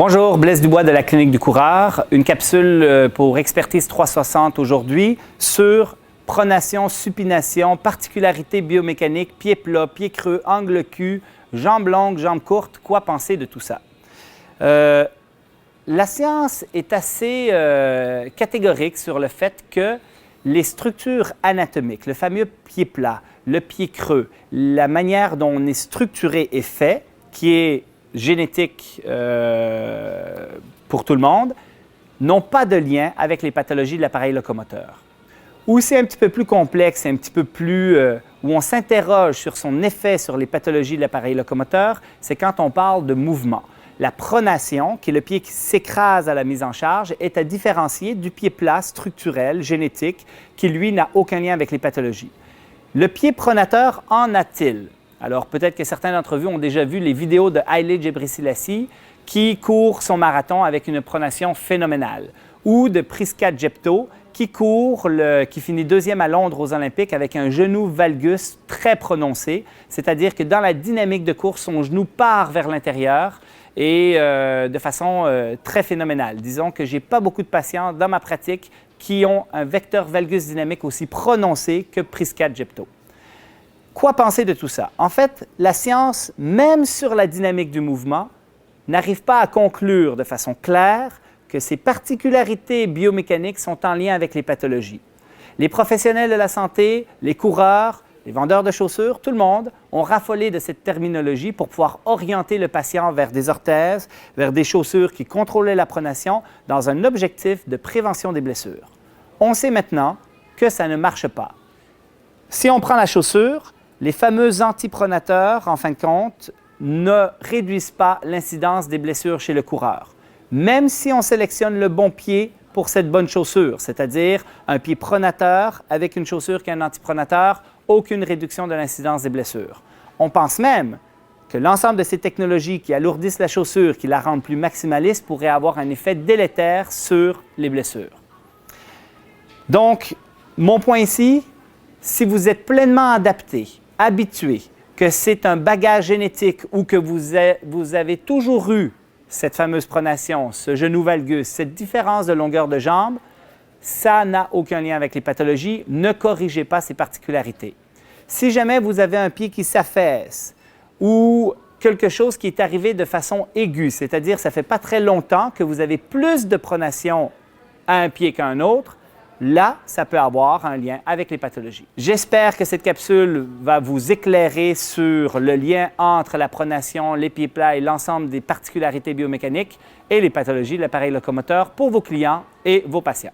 Bonjour, Blaise Dubois de la Clinique du Coureur. Une capsule pour Expertise 360 aujourd'hui sur pronation, supination, particularités biomécaniques, pied plat, pied creux, angle cul, jambes longues, jambes courtes. Quoi penser de tout ça? La science est assez catégorique sur le fait que les structures anatomiques, le fameux pied plat, le pied creux, la manière dont on est structuré et fait, qui est génétique pour tout le monde, n'ont pas de lien avec les pathologies de l'appareil locomoteur. Où c'est un petit peu plus complexe, un petit peu plus où on s'interroge sur son effet sur les pathologies de l'appareil locomoteur, c'est quand on parle de mouvement. La pronation, qui est le pied qui s'écrase à la mise en charge, est à différencier du pied plat structurel, génétique, qui lui n'a aucun lien avec les pathologies. Le pied pronateur en a-t-il? Alors, peut-être que certains d'entre vous ont déjà vu les vidéos de Haile Gebrselassie qui court son marathon avec une pronation phénoménale, ou de Priska Jepto qui finit deuxième à Londres aux Olympiques avec un genou valgus très prononcé, c'est-à-dire que dans la dynamique de course, son genou part vers l'intérieur et de façon très phénoménale. Disons que je n'ai pas beaucoup de patients dans ma pratique qui ont un vecteur valgus dynamique aussi prononcé que Priska Jepto. Quoi penser de tout ça? En fait, la science, même sur la dynamique du mouvement, n'arrive pas à conclure de façon claire que ces particularités biomécaniques sont en lien avec les pathologies. Les professionnels de la santé, les coureurs, les vendeurs de chaussures, tout le monde ont raffolé de cette terminologie pour pouvoir orienter le patient vers des orthèses, vers des chaussures qui contrôlaient la pronation dans un objectif de prévention des blessures. On sait maintenant que ça ne marche pas. Si on prend la chaussure, les fameux antipronateurs, en fin de compte, ne réduisent pas l'incidence des blessures chez le coureur. Même si on sélectionne le bon pied pour cette bonne chaussure, c'est-à-dire un pied pronateur avec une chaussure qui a un antipronateur, aucune réduction de l'incidence des blessures. On pense même que l'ensemble de ces technologies qui alourdissent la chaussure, qui la rendent plus maximaliste, pourraient avoir un effet délétère sur les blessures. Donc, mon point ici, si vous êtes pleinement adapté, habitué, que c'est un bagage génétique ou que vous avez toujours eu cette fameuse pronation, ce genou valgus, cette différence de longueur de jambe, ça n'a aucun lien avec les pathologies. Ne corrigez pas ces particularités. Si jamais vous avez un pied qui s'affaisse ou quelque chose qui est arrivé de façon aiguë, c'est-à-dire ça ne fait pas très longtemps que vous avez plus de pronation à un pied qu'à un autre, là, ça peut avoir un lien avec les pathologies. J'espère que cette capsule va vous éclairer sur le lien entre la pronation, les pieds plats et l'ensemble des particularités biomécaniques et les pathologies de l'appareil locomoteur pour vos clients et vos patients.